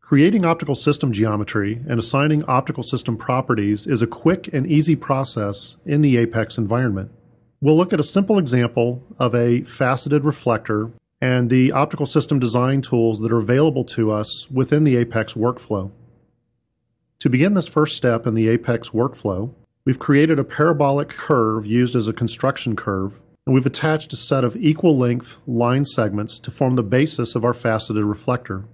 Creating optical system geometry and assigning optical system properties is a quick and easy process in the Apex environment. We'll look at a simple example of a faceted reflector and the optical system design tools that are available to us within the Apex workflow. To begin this first step in the Apex workflow, we've created a parabolic curve used as a construction curve, and we've attached a set of equal length line segments to form the basis of our faceted reflector.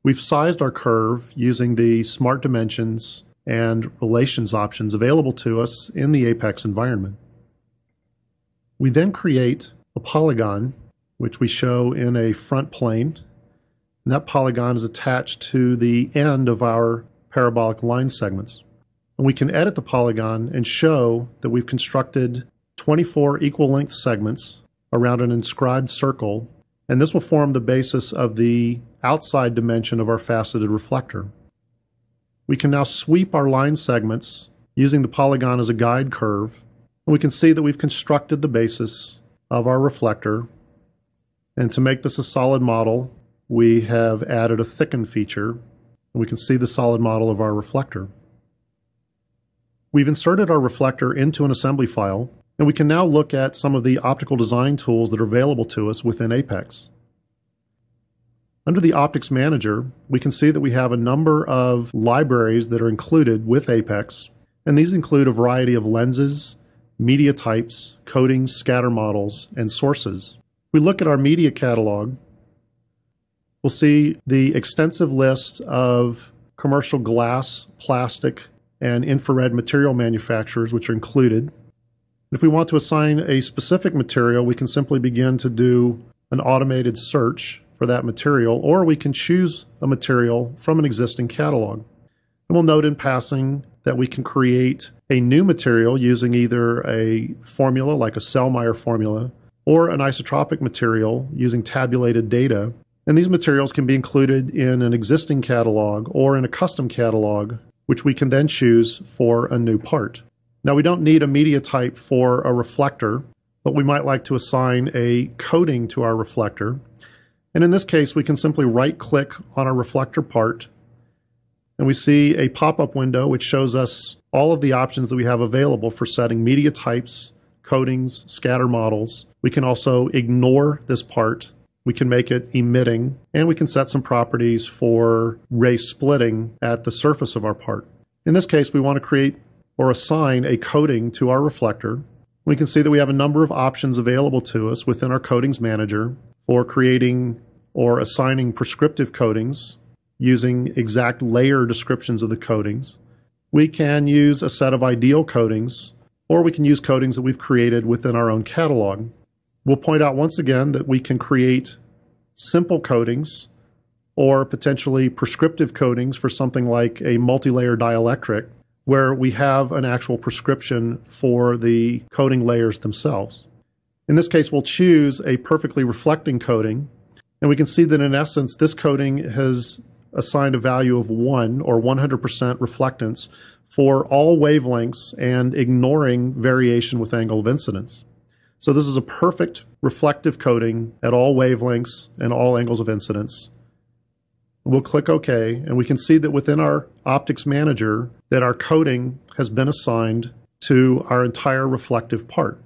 We've sized our curve using the smart dimensions and relations options available to us in the Apex environment. We then create a polygon, which we show in a front plane, and that polygon is attached to the end of our parabolic line segments. And we can edit the polygon and show that we've constructed 24 equal length segments around an inscribed circle, and this will form the basis of the outside dimension of our faceted reflector. We can now sweep our line segments using the polygon as a guide curve, and we can see that we've constructed the basis of our reflector. And to make this a solid model, we have added a thicken feature, and we can see the solid model of our reflector. We've inserted our reflector into an assembly file, and we can now look at some of the optical design tools that are available to us within Apex. Under the Optics Manager, we can see that we have a number of libraries that are included with Apex, and these include a variety of lenses, media types, coatings, scatter models, and sources. If we look at our media catalog, we'll see the extensive list of commercial glass, plastic, and infrared material manufacturers which are included. If we want to assign a specific material, we can simply begin to do an automated search for that material, or we can choose a material from an existing catalog. And we'll note in passing that we can create a new material using either a formula like a Sellmeier formula or an isotropic material using tabulated data. And these materials can be included in an existing catalog or in a custom catalog, which we can then choose for a new part. Now, we don't need a media type for a reflector, but we might like to assign a coating to our reflector. And in this case, we can simply right-click on our reflector part, and we see a pop-up window which shows us all of the options that we have available for setting media types, coatings, scatter models. We can also ignore this part. We can make it emitting, and we can set some properties for ray splitting at the surface of our part. In this case, we want to create or assign a coating to our reflector. We can see that we have a number of options available to us within our Coatings Manager for creating or assigning prescriptive coatings using exact layer descriptions of the coatings. We can use a set of ideal coatings, or we can use coatings that we've created within our own catalog. We'll point out once again that we can create simple coatings or potentially prescriptive coatings for something like a multi-layer dielectric, where we have an actual prescription for the coating layers themselves. In this case, we'll choose a perfectly reflecting coating, and we can see that in essence, this coating has assigned a value of 1 or 100% reflectance for all wavelengths and ignoring variation with angle of incidence. So this is a perfect reflective coating at all wavelengths and all angles of incidence. We'll click OK, and we can see that within our Optics Manager that our coating has been assigned to our entire reflective part.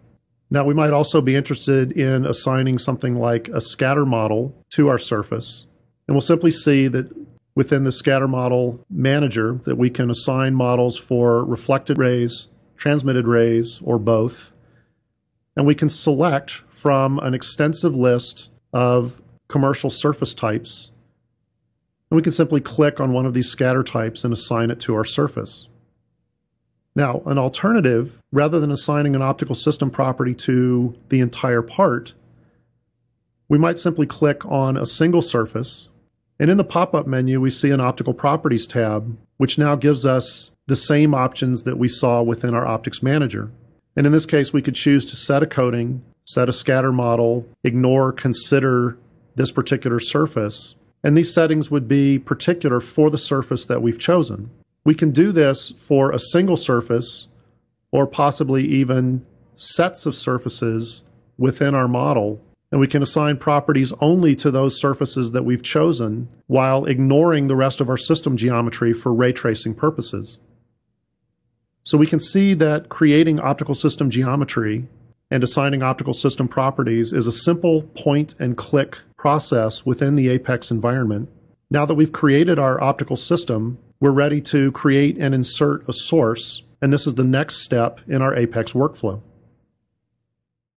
Now, we might also be interested in assigning something like a scatter model to our surface, and we'll simply see that within the Scatter Model Manager that we can assign models for reflected rays, transmitted rays, or both, and we can select from an extensive list of commercial surface types. And we can simply click on one of these scatter types and assign it to our surface. Now, an alternative, rather than assigning an optical system property to the entire part, we might simply click on a single surface, and in the pop-up menu we see an Optical Properties tab, which now gives us the same options that we saw within our Optics Manager. And in this case, we could choose to set a coating, set a scatter model, ignore, consider this particular surface, and these settings would be particular for the surface that we've chosen. We can do this for a single surface or possibly even sets of surfaces within our model. and we can assign properties only to those surfaces that we've chosen while ignoring the rest of our system geometry for ray tracing purposes. So we can see that creating optical system geometry and assigning optical system properties is a simple point and click process within the Apex environment. Now that we've created our optical system, we're ready to create and insert a source, and this is the next step in our Apex workflow.